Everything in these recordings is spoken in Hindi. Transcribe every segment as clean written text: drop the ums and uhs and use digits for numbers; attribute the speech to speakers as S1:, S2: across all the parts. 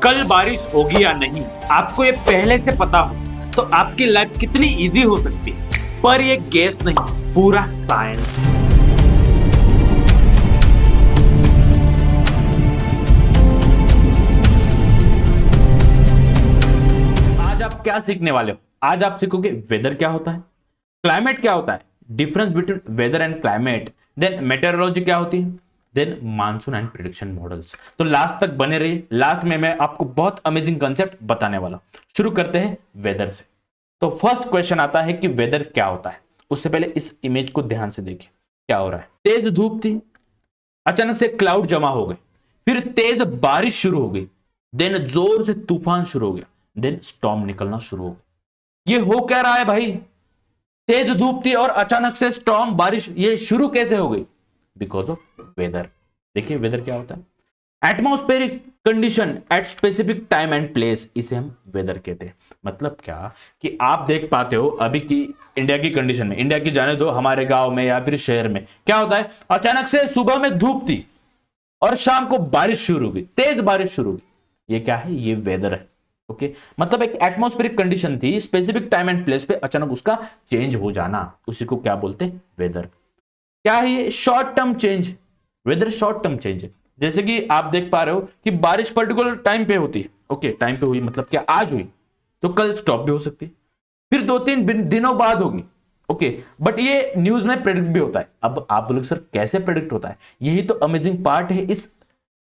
S1: कल बारिश होगी या नहीं, आपको ये पहले से पता हो तो आपकी लाइफ कितनी इजी हो सकती है। पर ये गेस नहीं, पूरा साइंस। आज आप क्या सीखने वाले हो? आज आप सीखोगे वेदर क्या होता है, क्लाइमेट क्या होता है, difference between weather and climate, then meteorology क्या होती है, then monsoon and prediction models. तो लास्ट तक बने रहिए। लास्ट में मैं आपको बहुत अमेजिंग कंसेप्ट बताने वाला। शुरू करते हैं वेदर से। तो फर्स्ट क्वेश्चन आता है कि वेदर क्या होता है। उससे पहले इस इमेज को ध्यान से देखिए क्या हो रहा है। तेज धूप थी, अचानक से क्लाउड जमा हो गए, फिर तेज बारिश शुरू हो गई, देन जोर से तूफान शुरू हो गया, देन स्टॉर्म निकलना शुरू हो गया। ये हो क्या रहा है भाई? तेज धूप थी और अचानक से स्टॉर्म बारिश, ये शुरू कैसे हो गई? Because of weather. देखिए वेदर क्या होता है। Atmospheric condition at specific time and place, इसे हम वेदर कहते हैं। मतलब क्या कि आप देख पाते हो अभी की इंडिया की कंडीशन में, इंडिया की जाने दो, हमारे गांव में या फिर शहर में क्या होता है, अचानक से सुबह में धूप थी और शाम को बारिश शुरू हो गई, तेज बारिश शुरू हो गई। ये क्या है? ये वेदर है। ओके, मतलब एक एटमॉस्फेरिक कंडीशन थी, स्पेसिफिक टाइम एंड प्लेस पे अचानक उसका चेंज हो जाना, उसी को क्या बोलते हैं? वेदर। क्या है ये? Short term change. Weather short term change है। जैसे कि आप देख पा रहे हो कि बारिश पर्टिकुलर टाइम पे होती है। ओके, टाइम पे हुई मतलब क्या? आज हुई तो कल स्टॉप भी हो सकती है, फिर 2-3 दिनों बाद होगी। ओके, बट ये न्यूज में प्रेडिक्ट भी होता है। अब आप बोलोगे सर कैसे प्रेडिक्ट होता है? यही तो अमेजिंग पार्ट है इस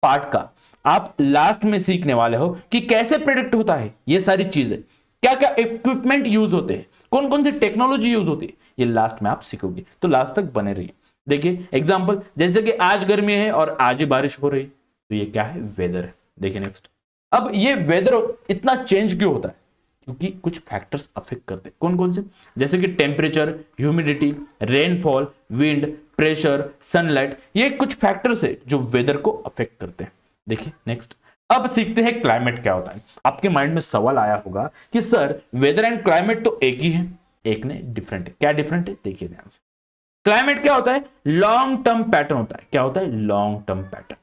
S1: पार्ट का। आप लास्ट में सीखने वाले हो कि कैसे प्रेडिक्ट होता है ये सारी चीजें, क्या क्या इक्विपमेंट यूज होते हैं, कौन कौन सी टेक्नोलॉजी यूज होती है, ये लास्ट में आप सीखोगे। तो लास्ट तक बने रहिए। देखिए एग्जांपल, जैसे कि आज गर्मी है और आज ही बारिश हो रही, तो ये क्या है? वेदर है। देखिए नेक्स्ट। अब ये वेदर इतना चेंज क्यों होता है? क्योंकि कुछ फैक्टर्स अफेक्ट करते हैं। कौन कौन से? जैसे कि temperature, humidity, rainfall, wind, pressure, sunlight, ये कुछ फैक्टर्स है जो वेदर को अफेक्ट करते हैं। देखिए नेक्स्ट। अब सीखते हैं क्लाइमेट क्या होता है। आपके माइंड में सवाल आया होगा कि सर वेदर एंड क्लाइमेट तो एक ही है, एक ने डिफरेंट है। क्या डिफरेंट है? देखिए ध्यान से। क्लाइमेट क्या होता है? लॉन्ग टर्म पैटर्न होता है। क्या होता है? Long term pattern.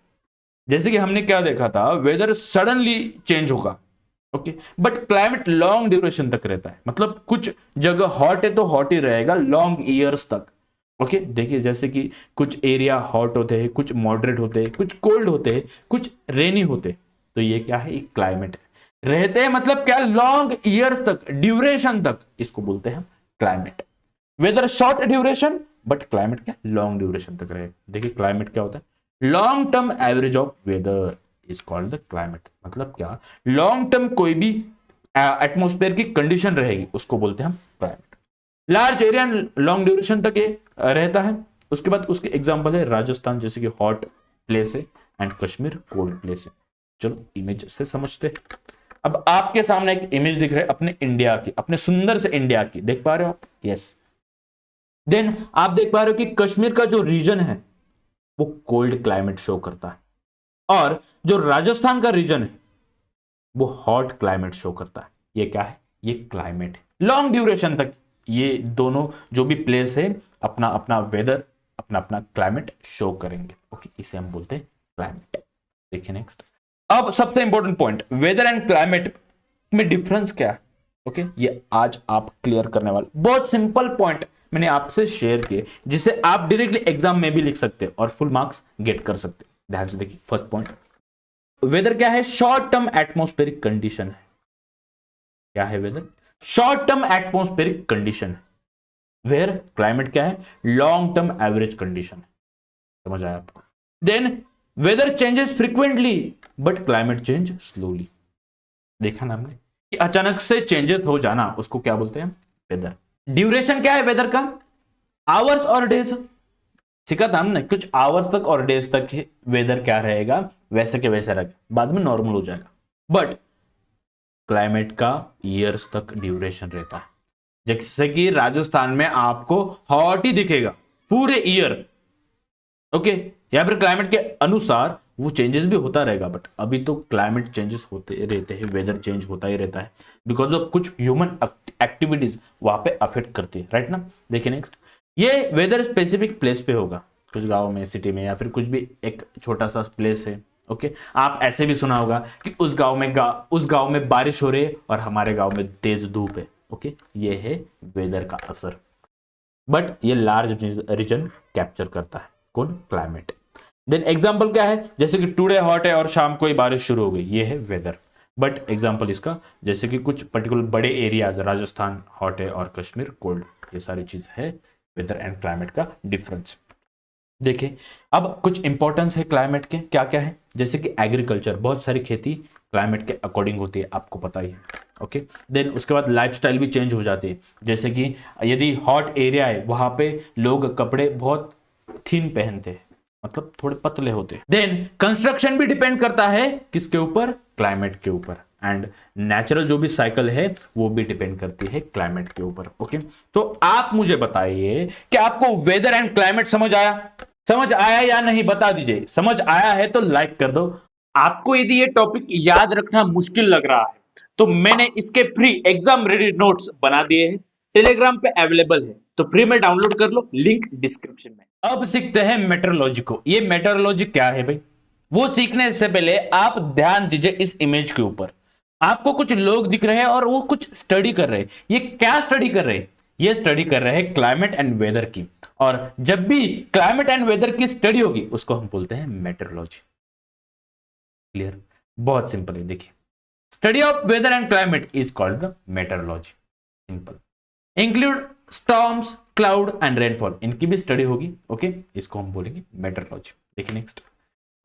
S1: जैसे कि हमने क्या देखा था, वेदर सडनली चेंज होगा, okay, but climate long duration तक रहता है। मतलब कुछ जगह हॉट है तो हॉट ही रहेगा लॉन्ग ईयर्स तक। ओके, देखिए जैसे कि कुछ एरिया हॉट होते हैं, कुछ मॉडरेट होते हैं, कुछ कोल्ड होते हैं, कुछ रेनी होते हैं। तो ये क्या है? एक क्लाइमेट है। रहते हैं मतलब क्या? लॉन्ग ईयर्स तक, ड्यूरेशन तक, इसको बोलते हैं climate. Weather short duration, but climate क्या? लॉन्ग ड्यूरेशन तक रहेगा। देखिए क्लाइमेट क्या होता है? Long term average of weather is called the climate. मतलब क्या? लॉन्ग टर्म कोई भी एटमॉस्फेयर की कंडीशन रहेगी उसको बोलते हैं हम climate. Large area long duration तक ये रहता है। उसके बाद उसके एग्जांपल है राजस्थान, जैसे कि हॉट प्लेस है, एंड कश्मीर कोल्ड प्लेस है। चलो इमेज से समझते। अब आपके सामने एक इमेज दिख रहा है अपने इंडिया की, अपने सुंदर से इंडिया की, देख पा रहे हो आप? यस। देन आप देख पा रहे हो कि कश्मीर का जो रीजन है वो कोल्ड क्लाइमेट शो करता है, और जो राजस्थान का रीजन है वो हॉट क्लाइमेट शो करता है। ये क्या है? ये क्लाइमेट है। लॉन्ग ड्यूरेशन तक ये दोनों जो भी प्लेस है अपना अपना वेदर, अपना अपना क्लाइमेट शो करेंगे। ओके, इसे हम बोलते हैं क्लाइमेट। देखिए नेक्स्ट। अब सबसे important point, weather and climate में डिफरेंस क्या है? ओके, ये आज आप क्लियर करने वाले। बहुत सिंपल पॉइंट मैंने आपसे शेयर किए जिसे आप डायरेक्टली एग्जाम में भी लिख सकते हो और फुल मार्क्स गेट कर सकते हो। ध्यान से देखिए। फर्स्ट पॉइंट, वेदर क्या है? शॉर्ट टर्म एटमॉस्फेरिक कंडीशन है। क्या है weather? Short term atmospheric condition है। वेयर क्लाइमेट क्या है? लॉन्ग टर्म एवरेज कंडीशन है। समझ आया आपको? Then weather changes frequently but climate change slowly. देखा ना हमने कि अचानक से चेंजेस हो जाना, उसको क्या बोलते हैं? वेदर। ड्यूरेशन क्या है वेदर का? आवर्स और डेज। सीखा था हमने, कुछ आवर्स तक और डेज तक वेदर क्या रहेगा, वैसे के वैसे रहेगा, बाद में नॉर्मल हो जाएगा। बट क्लाइमेट का ईयर्स तक ड्यूरेशन रहता है। जैसे कि राजस्थान में आपको हॉट ही दिखेगा पूरे ईयर, ओके, या फिर क्लाइमेट के अनुसार वो चेंजेस भी होता रहेगा। बट अभी तो क्लाइमेट चेंजेस होते रहते हैं, वेदर चेंज होता ही रहता है, बिकॉज ऑफ कुछ ह्यूमन एक्टिविटीज वहां पे अफेक्ट करती है, राइट ना। देखिए नेक्स्ट। ये वेदर स्पेसिफिक प्लेस पे होगा, कुछ गाँव में, सिटी में, या फिर कुछ भी एक छोटा सा प्लेस है, ओके, आप ऐसे भी सुना होगा कि उस गांव में बारिश हो रही है और हमारे गांव में तेज धूप है। ओके, ये है वेदर का असर, बट ये लार्ज रीजन कैप्चर करता है। कौन? क्लाइमेट। देन एग्जांपल क्या है? जैसे कि टुडे हॉट है और शाम को ही बारिश शुरू हो गई, ये है वेदर। बट एग्जांपल इसका, जैसे कि कुछ पर्टिकुलर बड़े एरियाज, राजस्थान हॉट है और कश्मीर कोल्ड, ये सारी चीज है वेदर एंड क्लाइमेट का डिफरेंस। देखिए, अब कुछ इंपॉर्टेंस है क्लाइमेट के, क्या क्या है? जैसे कि एग्रीकल्चर, बहुत सारी खेती क्लाइमेट के अकॉर्डिंग होती है, आपको पता ही है। ओके, देन उसके बाद लाइफस्टाइल भी चेंज हो जाती है। जैसे कि यदि हॉट एरिया है वहां पे लोग कपड़े बहुत थिन पहनते हैं, मतलब थोड़े पतले होते हैं। देन कंस्ट्रक्शन भी डिपेंड करता है किसके ऊपर? क्लाइमेट के ऊपर। एंड नेचुरल जो भी साइकिल है वो भी डिपेंड करती है क्लाइमेट के ऊपर। ओके, तो आप मुझे बताइए कि आपको वेदर एंड क्लाइमेट समझ आया? समझ आया या नहीं बता दीजिए। समझ आया है तो लाइक कर दो। आपको यदि ये टॉपिक याद रखना मुश्किल लग रहा है तो मैंने इसके फ्री एग्जाम रेडी नोट्स बना दिए हैं, टेलीग्राम पे अवेलेबल है, तो फ्री में डाउनलोड कर लो, लिंक डिस्क्रिप्शन में। अब सीखते हैं मेट्रोलॉजी को। ये मेट्रोलॉजी क्या है भाई? वो सीखने से पहले आप ध्यान दीजिए इस इमेज के ऊपर। आपको कुछ लोग दिख रहे हैं और वो कुछ स्टडी कर रहे हैं। ये क्या स्टडी कर रहे हैं? ये स्टडी कर रहे हैं क्लाइमेट एंड वेदर की। और जब भी क्लाइमेट एंड वेदर की स्टडी होगी उसको हम बोलते हैं मेट्रोलॉजी। क्लियर? बहुत सिंपल है। देखिए, study of weather and climate is called the meteorology. Simple. Include storms, cloud and rainfall, इनकी भी स्टडी होगी। ओके, इसको हम बोलेंगे मेट्रोलॉजी। देखिए नेक्स्ट,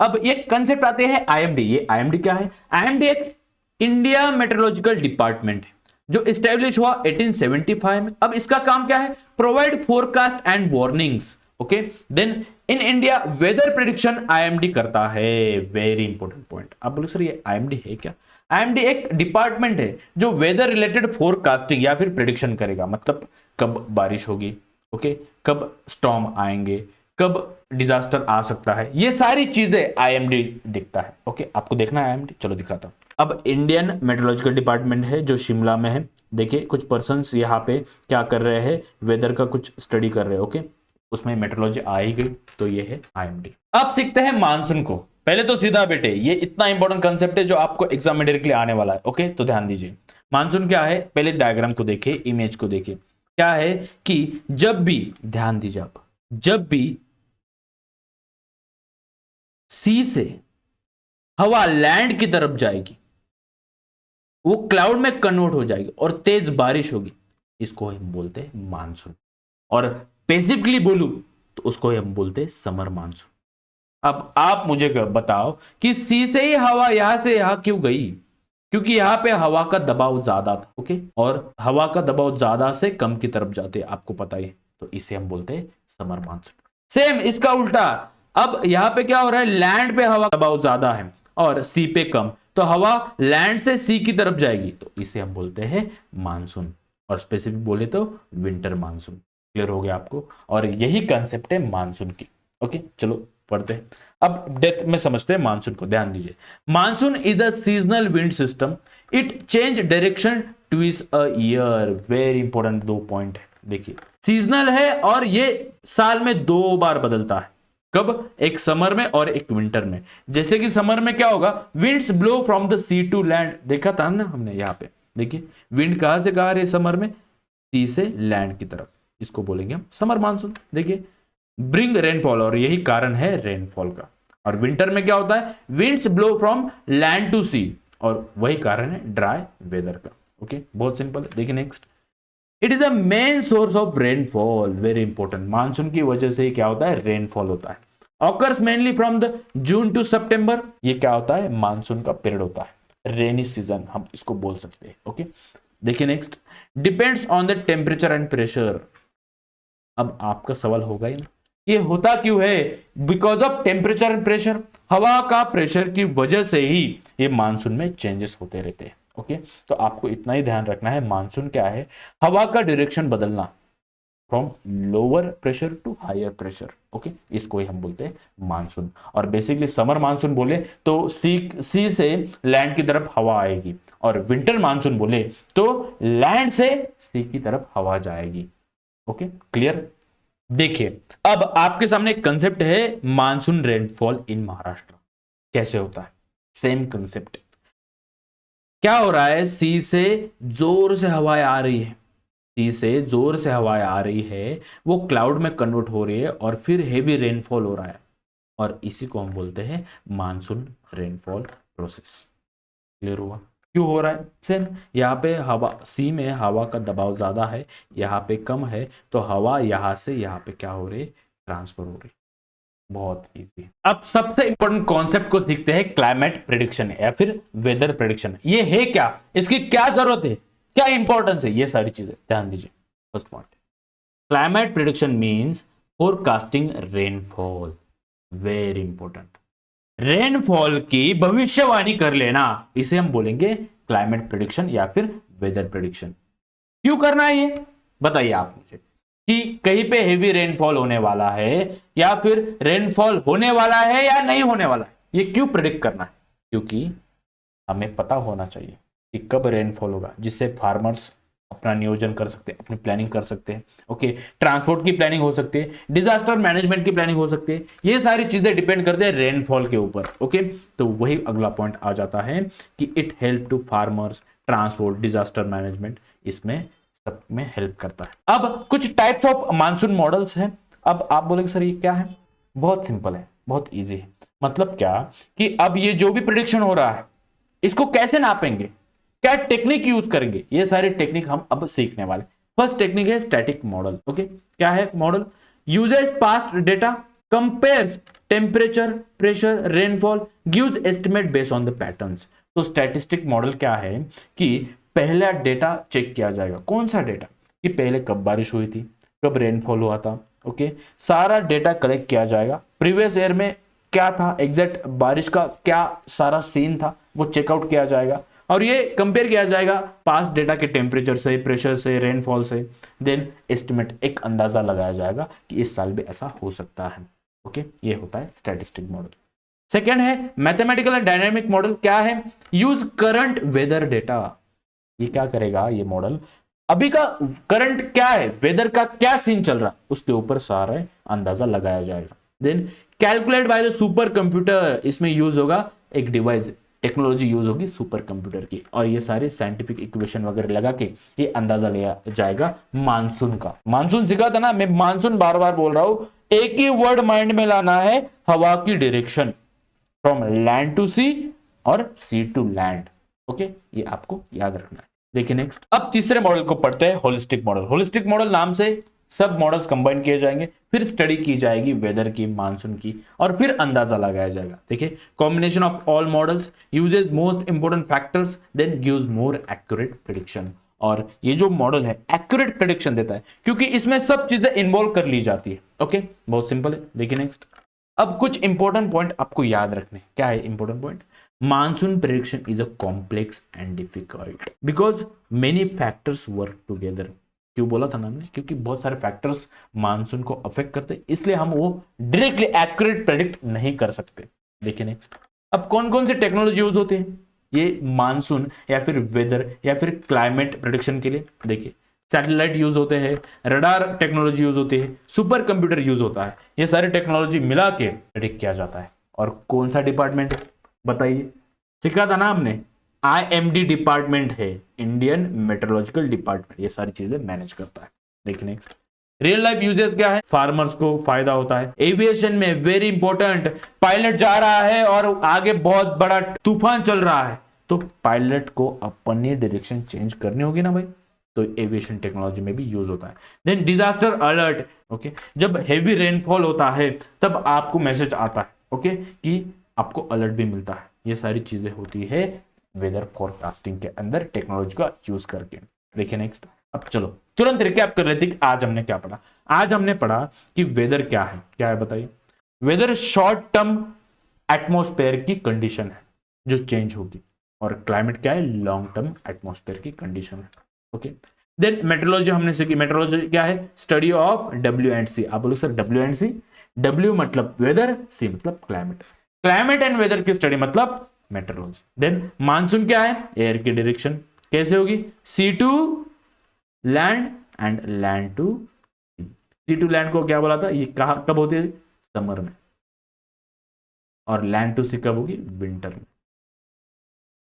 S1: अब ये कंसेप्ट आते हैं आईएमडी। ये आईएमडी क्या है? आईएमडी एक इंडिया मेट्रोलॉजिकल डिपार्टमेंट है जो इस्टेब्लिश हुआ 1875 में। अब इसका काम क्या है? Provide forecast and warnings. Okay, then in India weather prediction IMD करता है। Very important point. आप बोले सर ये आईएमडी है क्या? आईएमडी एक डिपार्टमेंट है जो वेदर रिलेटेड फोरकास्टिंग या फिर प्रेडिक्शन करेगा। मतलब कब बारिश होगी, ओके, कब स्टॉर्म आएंगे, कब डिजास्टर आ सकता है, ये सारी चीजें आईएमडी दिखता है। ओके, आपको देखना है आईएमडी, चलो दिखाता हूं। अब इंडियन मेट्रोलॉजिकल डिपार्टमेंट है जो शिमला में है। देखिए, कुछ पर्सन्स यहाँ पे क्या कर रहे हैं? वेदर का कुछ स्टडी कर रहे हैं। ओके, उसमें मेट्रोलॉजी आ ही गई, तो ये है आईएमडी। अब सीखते हैं मानसून को। पहले तो सीधा बेटे, ये इतना इंपॉर्टेंट कंसेप्ट है जो आपको एग्जाम में डायरेक्टली आने वाला है। ओके, तो ध्यान दीजिए। मानसून क्या है? पहले डायग्राम को देखिए, इमेज को देखिए। क्या है कि जब भी, ध्यान दीजिए आप, जब भी सी से हवा लैंड की तरफ जाएगी वो क्लाउड में कन्वर्ट हो जाएगी और तेज बारिश होगी, इसको हम बोलते हैं मानसून। और स्पेसिफिकली बोलूं तो उसको हम बोलते हैं समर मानसून। अब आप मुझे बताओ कि सी से ही हवा यहां से यहां क्यों गई? क्योंकि यहां पे हवा का दबाव ज्यादा था। ओके, और हवा का दबाव ज्यादा से कम की तरफ जाते हैं, आपको पता ही है, तो इसे हम बोलते हैं समर मानसून। सेम इसका उल्टा, अब यहां पे क्या हो रहा है? लैंड पे हवा का दबाव ज्यादा है और सी पे कम, तो हवा लैंड से सी की तरफ जाएगी, तो इसे हम बोलते हैं मानसून। और स्पेसिफिक बोले तो विंटर मानसून। क्लियर हो गया आपको? और यही कंसेप्ट है मानसून की। ओके, चलो पढ़ते हैं। अब डेप्थ में समझते हैं मानसून को। ध्यान दीजिए, monsoon is a seasonal wind system. It change direction twice a year. Very important 2 point है। देखिए, सीजनल है और ये साल में 2 बार बदलता है। कब? एक समर में और एक विंटर में। जैसे कि समर में क्या होगा? Winds blow from the sea to land, देखा था ना हमने यहाँ पे। देखिए, विंड कहां से कहां रहे समर में? सी से लैंड की तरफ, इसको बोलेंगे हम समर मानसून। देखिए, ब्रिंग रेनफॉल, और यही कारण है रेनफॉल का। और विंटर में क्या होता है? Winds blow from land to sea, और वही कारण है ड्राई वेदर का। ओके, बहुत सिंपल है। देखिए next, it is a main source of rainfall. Very important, monsoon की वजह से क्या होता है? रेनफॉल होता है। Occurs mainly from the June to September. ये क्या होता है? मानसून का पीरियड होता है, रेनी सीजन हम इसको बोल सकते हैं। ओके, देखिए next, depends on the temperature and pressure. अब आपका सवाल होगा ही ना, ये होता क्यों है? Because of temperature and pressure. हवा का प्रेशर की वजह से ही ये मानसून में चेंजेस होते रहते हैं। ओके, तो आपको इतना ही ध्यान रखना है, मानसून क्या है? हवा का डायरेक्शन बदलना from lower pressure to higher pressure. Okay, इसको ही हम बोलते हैं मानसून। और बेसिकली समर मानसून बोले तो सी से लैंड की तरफ हवा आएगी, और विंटर मानसून बोले तो लैंड से सी की तरफ हवा जाएगी। Okay, clear? देखिए, अब आपके सामने एक कंसेप्ट है मानसून रेनफॉल इन महाराष्ट्र। कैसे होता है, सेम कंसेप्ट। क्या हो रहा है, सी से जोर से हवाएं आ रही है, सी से जोर से हवाएं आ रही है, वो क्लाउड में कन्वर्ट हो रही है और फिर हेवी रेनफॉल हो रहा है, और इसी को हम बोलते हैं मानसून रेनफॉल प्रोसेस। क्लियर हुआ? क्यों हो रहा है? सेम, यहाँ पे हवा, सी में हवा का दबाव ज्यादा है, यहाँ पे कम है, तो हवा यहाँ से यहाँ पे क्या हो रही है, ट्रांसफर हो रही। बहुत इजी। अब सबसे इंपॉर्टेंट कॉन्सेप्ट को सीखते हैं, क्लाइमेट प्रिडिक्शन या फिर वेदर प्रिडिक्शन। ये है क्या, इसकी क्या जरूरत है, क्या इंपॉर्टेंस है, ये सारी चीजें ध्यान दीजिए। First point, climate prediction means forecasting rainfall. Very important, rainfall की भविष्यवाणी कर लेना, इसे हम बोलेंगे क्लाइमेट प्रिडिक्शन या फिर वेदर प्रिडिक्शन। क्यों करना है ये, बताइए आप मुझे, कि कहीं पे हेवी रेनफॉल होने वाला है या फिर रेनफॉल होने वाला है या नहीं होने वाला है, ये क्यों प्रिडिक्ट करना है? क्योंकि हमें पता होना चाहिए कि कब रेनफॉल होगा, जिससे फार्मर्स अपना नियोजन कर सकते हैं, अपनी प्लानिंग कर सकते हैं। ओके, ट्रांसपोर्ट की प्लानिंग हो सकती है, डिजास्टर मैनेजमेंट की प्लानिंग हो सकती है, ये सारी चीजें डिपेंड करते हैं रेनफॉल के ऊपर। ओके, तो वही अगला पॉइंट आ जाता है कि it help to farmers, transport, disaster management, इसमें सब में हेल्प करता है। अब कुछ टाइप्स ऑफ मानसून मॉडल्स हैं। अब आप बोलेंगे सर ये क्या है, बहुत सिंपल है, बहुत ईजी है। मतलब क्या कि अब ये जो भी प्रिडिक्शन हो रहा है, इसको कैसे नापेंगे, क्या टेक्निक यूज करेंगे, ये सारी टेक्निक हम अब सीखने वाले। फर्स्ट टेक्निक है स्टैटिक मॉडल। ओके, क्या है model? Uses past data, compares temperature, pressure, rainfall, gives estimate based on the patterns. तो स्टैटिस्टिक मॉडल क्या है कि पहला डेटा चेक किया जाएगा। कौन सा डेटा? कि पहले कब बारिश हुई थी, कब रेनफॉल हुआ था। ओके, सारा डेटा कलेक्ट किया जाएगा, प्रीवियस ईयर में क्या था, एग्जैक्ट बारिश का क्या सारा सीन था, वो चेकआउट किया जाएगा, और ये कंपेयर किया जाएगा पास्ट डेटा के टेम्परेचर से, प्रेशर से, रेनफॉल से। देन एस्टिमेट, एक अंदाजा लगाया जाएगा कि इस साल भी ऐसा हो सकता है। ओके, ये होता है स्टैटिस्टिक मॉडल। सेकेंड है मैथमेटिकल एंड डायनामिक मॉडल। क्या है? Use current weather data. ये क्या करेगा ये मॉडल, अभी का करंट क्या है, वेदर का क्या सीन चल रहा है, उसके ऊपर सारा अंदाजा लगाया जाएगा। Then calculate by the super computer, इसमें यूज होगा एक डिवाइस, टेक्नोलॉजी यूज होगी सुपर कंप्यूटर की, और ये सारे साइंटिफिक इक्वेशन वगैरह लगा के ये अंदाजा लिया जाएगा मानसून का। मानसून सीखा था ना, मैं मानसून बार बार बोल रहा हूं, एक ही वर्ड माइंड में लाना है, हवा की direction from land to sea और सी टू लैंड। ओके, ये आपको याद रखना है। देखिए नेक्स्ट, अब तीसरे मॉडल को पढ़ते हैं, होलिस्टिक मॉडल। होलिस्टिक मॉडल नाम से सब मॉडल्स कंबाइन किए जाएंगे, फिर स्टडी की जाएगी वेदर की, मानसून की, और फिर अंदाजा लगाया जाएगा। देखिए, combination of all models uses most important factors then gives more accurate prediction. और ये जो मॉडल है एक्यूरेट प्रेडिक्शन देता है क्योंकि इसमें सब चीजें इन्वॉल्व कर ली जाती है। ओके, बहुत सिंपल है। देखिए नेक्स्ट, अब कुछ इंपॉर्टेंट पॉइंट आपको याद रखने। क्या है important point? Monsoon prediction is a complex and difficult because many factors work together. क्यों बोला था ना हमने? क्योंकि बहुत सारे फैक्टर्स मानसून को अफेक्ट करते हैं, इसलिए हम वो डायरेक्टली एक्यूरेट प्रेडिक्ट नहीं कर सकते। देखिए नेक्स्ट, अब कौन कौन से टेक्नोलॉजी यूज होते हैं ये मानसून या फिर वेदर या फिर क्लाइमेट प्रेडिक्शन के लिए? देखिए, सैटेलाइट यूज होते हैं, रडार टेक्नोलॉजी यूज होती है, सुपर कंप्यूटर यूज होता है, ये सारी टेक्नोलॉजी मिला के प्रेडिक्ट किया जाता है। और कौन सा डिपार्टमेंट है बताइए? सीखा था ना हमने, IMD डिपार्टमेंट है, इंडियन मेट्रोलॉजिकल डिपार्टमेंट, ये सारी चीजें मैनेज करता है। देखिए नेक्स्ट, रियल लाइफ यूजेस क्या है? फार्मर्स को फायदा होता है, एविएशन में वेरी इंपॉर्टेंट, पायलट जा रहा है और आगे बहुत बड़ा तूफान चल रहा है, तो पायलट को अपनी डायरेक्शन चेंज करनी होगी ना भाई, तो एविएशन टेक्नोलॉजी में भी यूज होता है। देन डिजास्टर अलर्ट, ओके, जब हेवी रेनफॉल होता है तब आपको मैसेज आता है, ओके, कि आपको अलर्ट भी मिलता है। ये सारी चीजें होती है वेदर फोरकास्टिंग के अंदर टेक्नोलॉजी का यूज करके। देखिए नेक्स्ट, अब चलो तुरंत रिकैप कर लेते कि आज हमने क्या पढ़ा। आज हमने पढ़ा कि वेदर क्या है। क्या है बताइए? वेदर शॉर्ट टर्म एटमॉस्फेयर की कंडीशन है जो चेंज होगी, और क्लाइमेट क्या है? लॉन्ग टर्म एटमॉस्फेयर की कंडीशन है। ओके, देन मेट्रोलॉजी हमने सीखी। मेट्रोलॉजी क्या है? Study of WC। आप बोलो सर WC, W मतलब वेदर, C मतलब क्लाइमेट, क्लाइमेट एंड वेदर की स्टडी मतलब मेट्रोलॉजी। देन मानसून क्या है? एयर की डायरेक्शन कैसे होगी? Sea to land and land to sea. Sea to land को क्या बोला था? ये कब होती है? समर में। और लैंड टू सी कब होगी? विंटर में।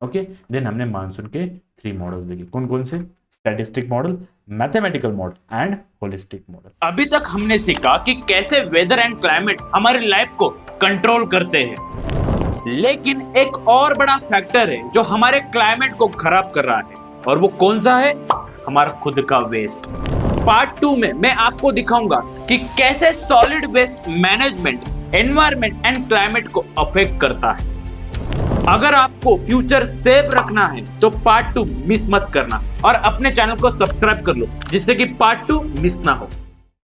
S1: ओके, देन हमने मानसून के 3 मॉडल्स देखे, कौन कौन से? Statistic model, mathematical model and holistic model.
S2: अभी तक हमने सीखा कि कैसे वेदर एंड क्लाइमेट हमारी लाइफ को कंट्रोल करते हैं, लेकिन एक और बड़ा फैक्टर है जो हमारे क्लाइमेट को खराब कर रहा है, और वो कौन सा है? हमारा खुद का वेस्ट। पार्ट 2 में मैं आपको दिखाऊंगा कि कैसे solid waste management environment and climate को अफेक्ट करता है। अगर आपको फ्यूचर सेफ रखना है तो पार्ट 2 मिस मत करना, और अपने चैनल को सब्सक्राइब कर लो जिससे कि पार्ट 2 मिस ना हो।